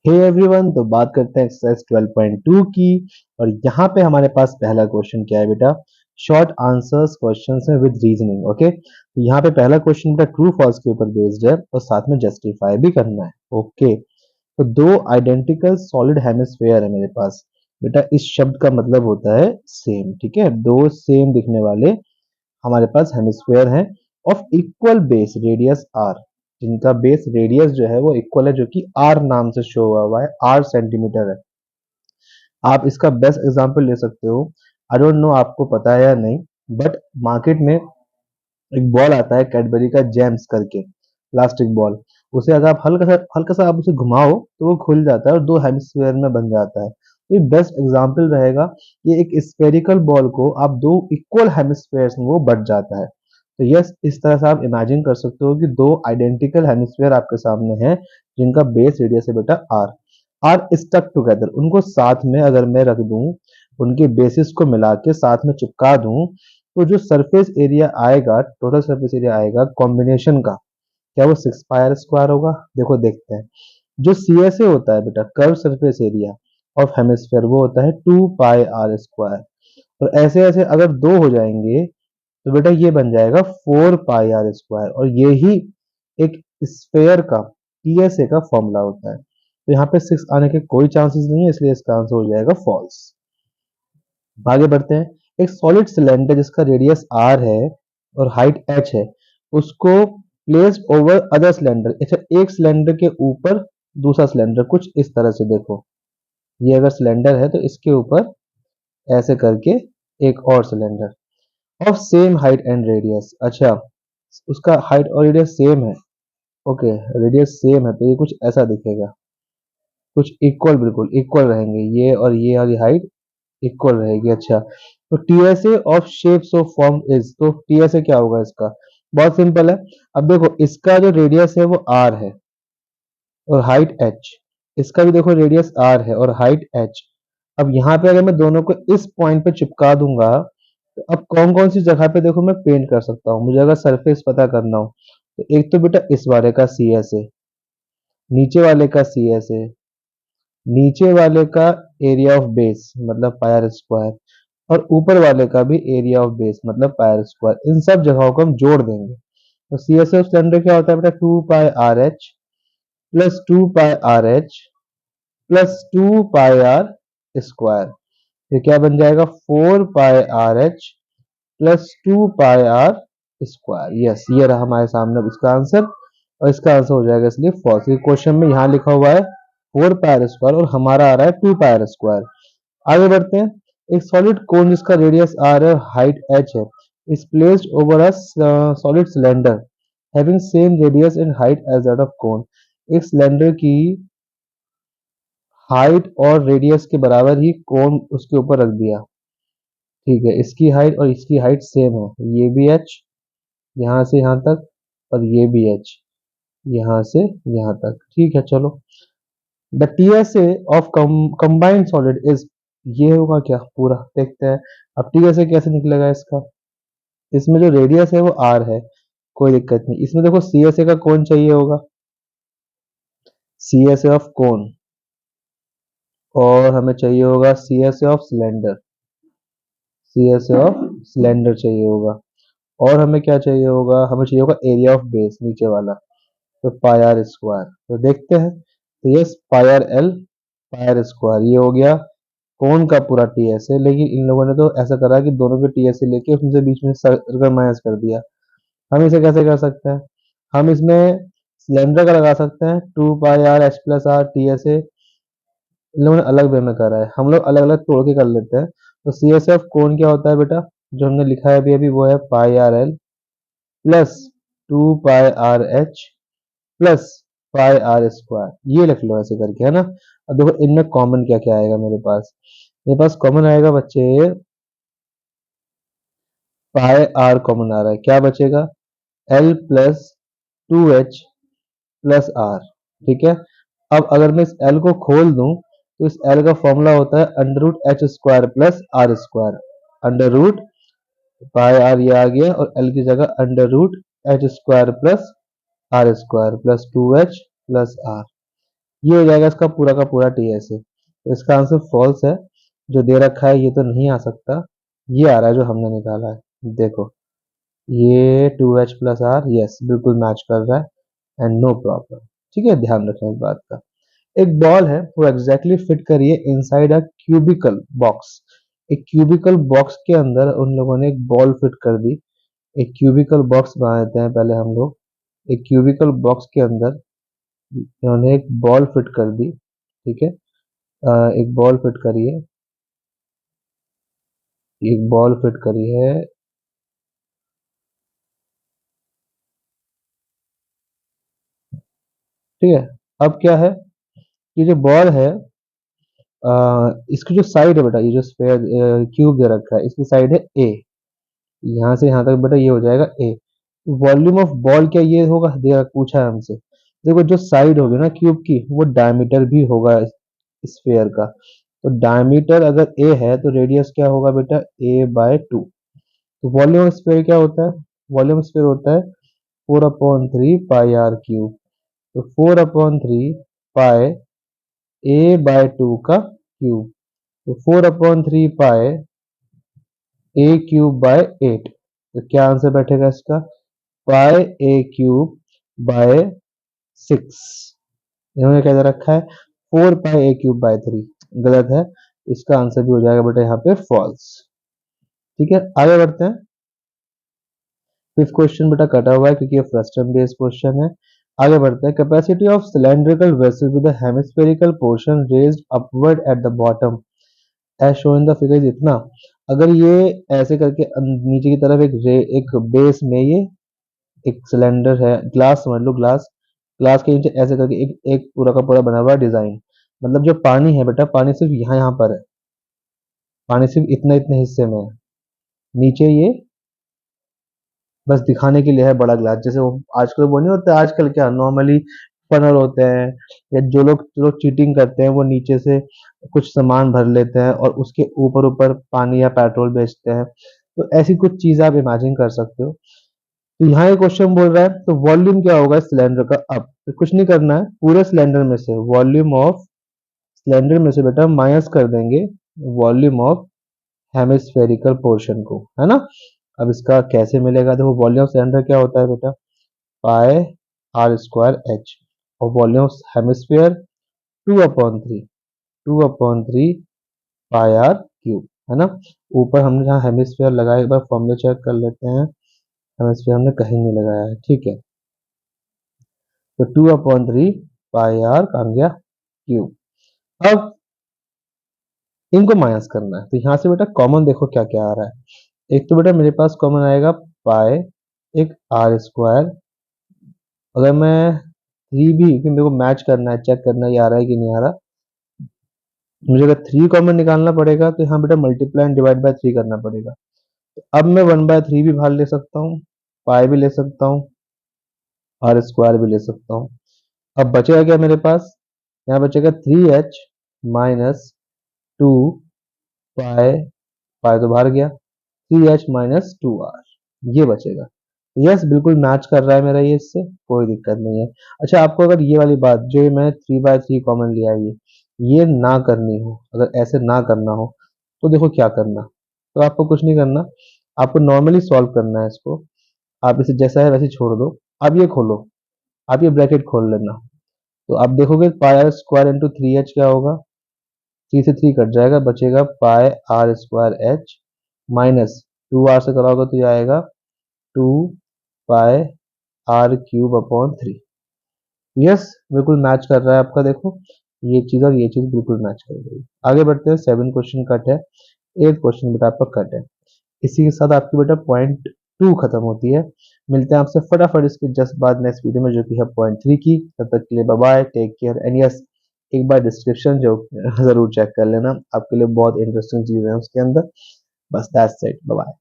Hey everyone, तो बात करते हैं एक्सरसाइज 12.2 की। और यहाँ पे हमारे पास पहला क्वेश्चन क्या है बेटा? शॉर्ट आंसर्स क्वेश्चन है विद रीजनिंग। ओके, तो यहाँ पे पहला क्वेश्चन बेटा ट्रू फॉल्स के ऊपर बेस्ड है और साथ में जस्टिफाई भी करना है। ओके, तो दो आइडेंटिकल सॉलिड हेमिस्फेयर है मेरे पास बेटा। इस शब्द का मतलब होता है सेम। ठीक है, दो सेम दिखने वाले हमारे पास हेमिस्फेयर हैं of equal base radius R, जिनका बेस रेडियस जो है वो इक्वल है, जो कि आर नाम से शो हुआ है, आर सेंटीमीटर है। आप इसका बेस्ट एग्जांपल ले सकते हो। आई डोंट नो आपको पता है या नहीं, बट मार्केट में एक बॉल आता है कैडबरी का जेम्स करके, प्लास्टिक बॉल। उसे अगर आप हल्का सा आप उसे घुमाओ तो वो खुल जाता है और दो हेमिस्फीयर में बन जाता है। तो ये बेस्ट एग्जांपल रहेगा कि एक स्फेरिकल बॉल को आप दो इक्वल हेमिस्फीयर्स में वो बट जाता है। तो यस, इस तरह से आप इमेजिन कर सकते हो कि दो आइडेंटिकल हेमिस्फीयर आपके सामने हैं जिनका बेस रेडियस है बेटा आर। आर स्टक टुगेदर, उनको साथ में अगर मैं रख दूं, उनके बेसिस को मिला के साथ में चिपका दूं, तो जो सरफेस एरिया आएगा, टोटल सरफेस एरिया आएगा कॉम्बिनेशन का, क्या वो 6 पाई r² होगा? देखो देखते हैं। जो CSA होता है बेटा, curve surface area of hemisphere, वो होता है 2 पाई r²। और ऐसे ऐसे अगर दो हो जाएंगे तो बेटा ये बन जाएगा 4 पाई r²। और यही एक स्फेयर का TSA का फॉर्मूला होता है। तो यहाँ पे 6 आने के कोई चांसेस नहीं है, इसलिए इसका आंसर हो जाएगा फॉल्स। आगे बढ़ते हैं। एक सॉलिड सिलेंडर जिसका रेडियस r है और हाइट h है, उसको प्लेस्ड ओवर अदर सिलेंडर। अच्छा, एक सिलेंडर के ऊपर दूसरा सिलेंडर, कुछ इस तरह से देखो। ये अगर सिलेंडर है तो इसके ऊपर ऐसे करके एक और cylinder of same height and radius. अच्छा, उसका हाइट और रेडियस सेम है। ओके, रेडियस सेम है तो ये कुछ ऐसा दिखेगा, कुछ इक्वल, बिल्कुल इक्वल रहेंगे ये और ये वाली हाइट इक्वल रहेगी। अच्छा, तो TSA of shapes of form is, तो टीएसए क्या होगा इसका? बहुत सिंपल है। अब देखो, इसका जो रेडियस है वो आर है और हाइट एच। इसका भी देखो रेडियस आर है और हाइट एच। अब यहाँ पे अगर मैं दोनों को इस पॉइंट पे चिपका दूंगा, तो अब कौन कौन सी जगह पे देखो मैं पेंट कर सकता हूँ, मुझे अगर सरफेस पता करना हो तो एक तो बेटा इस वाले का CSA, नीचे वाले का CSA, नीचे वाले का एरिया ऑफ बेस मतलब पाई r², और ऊपर वाले का भी एरिया ऑफ बेस मतलब पाई r²। इन सब जगहों को हम जोड़ देंगे तो CSA सिलेंडर क्या होता है बेटा? 2 पाई r h प्लस 2 पाई r h प्लस 2 पाई r²। ये क्या बन जाएगा? 4 पाई r h प्लस 2 पाई r²। यस, ये रहा हमारे सामने अब इसका आंसर। और इसका आंसर हो जाएगा इसलिए फॉल्स। क्वेश्चन में यहाँ लिखा हुआ है 4 पाई r² और हमारा आ रहा है 2 पाई r²। आगे बढ़ते हैं। एक सॉलिड कोन जिसका रेडियस r है और हाइट h है, is placed over a solid cylinder having same radius and height as that of cone. एक सिलेंडर की हाइट और रेडियस के बराबर ही कोन उसके ऊपर रख दिया। ठीक है, इसकी हाइट और इसकी हाइट सेम है, ये भी h यहाँ से यहाँ तक और ये भी h यहाँ से यहाँ तक। ठीक है, चलो। The TSA of combined solid is, ये होगा क्या पूरा देखते हैं। अब TSA कैसे निकलेगा इसका? इसमें जो रेडियस है वो r है, कोई दिक्कत नहीं। इसमें देखो CSA का कौन चाहिए होगा, CSA ऑफ कोन, और हमें चाहिए होगा CSA of cylinder, CSA of cylinder चाहिए होगा। और हमें क्या चाहिए होगा? हमें चाहिए होगा एरिया ऑफ बेस, नीचे वाला, तो पाई r²। तो देखते हैं। तो यस, पाई r² ये हो गया कौन का पूरा TSA। लेकिन इन लोगों ने तो ऐसा करा कि दोनों के TSA लेके उनसे बीच में सर्कल माइनस कर दिया। हम इसे कैसे कर सकते हैं? हम इसमें सिलेंडर का लगा सकते हैं 2 पाई r h plus r TSA। इन लोगों ने अलग वे में करा है, हम लोग अलग अलग तोड़ के कर लेते हैं। तो CSA ऑफ कोन क्या होता है बेटा? जो हमने लिखा है अभी अभी वो है पाई r l प्लस 2 पाई r h plus pi r²। ये लिख लो ऐसे करके, है ना। अब देखो इनमें कॉमन क्या क्या आएगा मेरे पास। मेरे पास कॉमन आएगा बच्चे, पाई r कॉमन आ रहा है, क्या बचेगा? l plus 2h plus r। ठीक है, अब अगर मैं इस l को खोल दूं तो इस l का फॉर्मूला होता है √h² plus r²। Under root pi r ये आ गया और l की जगह √h² plus r² plus 2h plus r। ये हो जाएगा इसका पूरा का पूरा TSA। तो इसका आंसर फॉल्स है। जो दे रखा है ये तो नहीं आ सकता, ये आ रहा है जो हमने निकाला है। देखो ये 2H प्लस आर, यस बिल्कुल मैच कर रहा है एंड नो प्रॉब्लम। ठीक है, ध्यान रखें इस बात का। एक बॉल है वो एग्जैक्टली फिट करिए इनसाइड अ क्यूबिकल बॉक्स। एक क्यूबिकल बॉक्स के अंदर उन लोगों ने एक बॉल फिट कर दी। एक क्यूबिकल बॉक्स बना देते हैं पहले हम लोग। एक क्यूबिकल बॉक्स के अंदर इन्होंने एक बॉल फिट कर दी। ठीक है, एक बॉल फिट करिए, एक बॉल फिट करी है। ठीक है, अब क्या है, ये जो बॉल है, इसकी जो साइड है बेटा, ये जो स्फेयर क्यूब दे रखा है इसकी साइड है ए। यहाँ से यहाँ तक बेटा ये हो जाएगा ए। वॉल्यूम ऑफ बॉल क्या ये होगा, दे पूछा है हमसे। देखो जो साइड होगी ना क्यूब की वो डायमीटर भी होगा स्फेयर का। तो डायमीटर अगर ए है तो रेडियस क्या होगा बेटा, A/2। तो वॉल्यूम ऑफ स्फेयर क्या होता है, वॉल्यूम स्फेयर होता है 4/3 पाई r क्यूब। तो 4/3 पाई A/2 का क्यूब। तो 4/3 पाई A³ बाय 8। तो क्या आंसर बैठेगा इसका, पाई A³ बाय 6। इन्होंने क्या दे रखा है, 4 पाई A³ बाय 3। गलत है, इसका आंसर भी हो जाएगा बेटा यहाँ पे फॉल्स। ठीक है, आगे बढ़ते हैं। फिफ्थ क्वेश्चन बेटा कटा हुआ है क्योंकि ये फ्रस्टम बेस्ड क्वेश्चन है। आगे बढ़ते हैं। Capacity of cylindrical vessel with hemispherical portion raised upward at the bottom as shown in the figure इतना। अगर ये ऐसे करके नीचे की तरफ एक बेस में ये एक सिलेंडर है, ग्लास समझ लो, ग्लास। ग्लास के नीचे ऐसे करके एक एक पूरा का पूरा बना हुआ डिजाइन। मतलब जो पानी है बेटा, पानी सिर्फ यहाँ यहाँ पर है, पानी सिर्फ इतने इतने हिस्से में है। नीचे ये बस दिखाने के लिए है बड़ा ग्लास, जैसे वो आजकल वो नहीं होता, आजकल क्या नॉर्मली फनल होते हैं, या जो लोग चीटिंग करते हैं वो नीचे से कुछ सामान भर लेते हैं और उसके ऊपर ऊपर पानी या पेट्रोल बेचते हैं। तो ऐसी कुछ चीज आप इमेजिन कर सकते हो। तो यहाँ ये क्वेश्चन बोल रहा है तो वॉल्यूम क्या होगा सिलेंडर का। अब तो कुछ नहीं करना है, पूरे सिलेंडर में से वॉल्यूम ऑफ सिलेंडर में से बेटा माइनस कर देंगे वॉल्यूम ऑफ हेमिस्फेरिकल पोर्शन को, है ना। अब इसका कैसे मिलेगा, देखो वॉल्यूम ऑफ सिलेंडर क्या होता है बेटा, पाई r² H। और volume of hemisphere 2/3, 2/3 pi r³ है ना। ऊपर हमने जहाँ हेमिस्फीयर लगाया, एक बार फॉर्मूला चेक कर लेते हैं। हेमिस्फीयर हमने कहीं नहीं लगाया है, ठीक है। तो 2/3 पाई r कहाँ गया, क्यूब। अब इनको माइनस करना है, तो यहाँ से बेटा कॉमन देखो क्या क्या आ रहा है। एक तो बेटा मेरे पास कॉमन आएगा पाई, एक r²। अगर मैं 3 भी, क्योंकि मेरे को मैच करना है, चेक करना है ये आ रहा है कि नहीं आ रहा, मुझे अगर 3 कॉमन निकालना पड़ेगा तो यहाँ बेटा मल्टीप्लाई एंड डिवाइड बाय 3 करना पड़ेगा। तो अब मैं 1/3 भी बाहर ले सकता हूँ, पाई भी ले सकता हूँ, r² भी ले सकता हूँ। अब बचेगा क्या मेरे पास, यहाँ बचेगा 3H माइनस 2 पाई, पाई तो बाहर गया, 3H - 2r, ये बचेगा। यस बिल्कुल मैच कर रहा है मेरा ये इससे, कोई दिक्कत नहीं है। अच्छा, आपको अगर ये वाली बात जो ये मैं 3/3 कॉमन लिया है ये ना करनी हो, अगर ऐसे ना करना हो तो देखो क्या करना। तो आपको कुछ नहीं करना, आपको नॉर्मली सॉल्व करना है इसको। आप इसे जैसा है वैसे ही छोड़ दो। अब ये खोलो, आप ये ब्रैकेट खोल लेना। तो आप देखोगे पाई r² इंटू 3H क्या होगा, 3 से 3 कट जाएगा, बचेगा पाई r²H माइनस 2r से कराओगे तो ये आएगा 2 पाई r³ अपॉन 3। यस बिल्कुल मैच कर रहा है आपका, देखो ये चीज और ये चीज बिल्कुल मैच कर रही है। आगे बढ़ते हैं, 7 क्वेश्चन कट है, 8 क्वेश्चन बेटा आपका कट है। इसी के साथ आपकी बेटा पॉइंट 2 खत्म होती है। मिलते हैं आपसे फटाफट इसके जस्ट बाद नेक्स्ट वीडियो में जो कि है पॉइंट 3 की। तब तक के लिए bye bye, take care and yes एक बार डिस्क्रिप्शन जो जरूर चेक कर लेना, आपके लिए बहुत इंटरेस्टिंग चीजें हैं उसके अंदर। बस दैट्स इट, बाय बाय।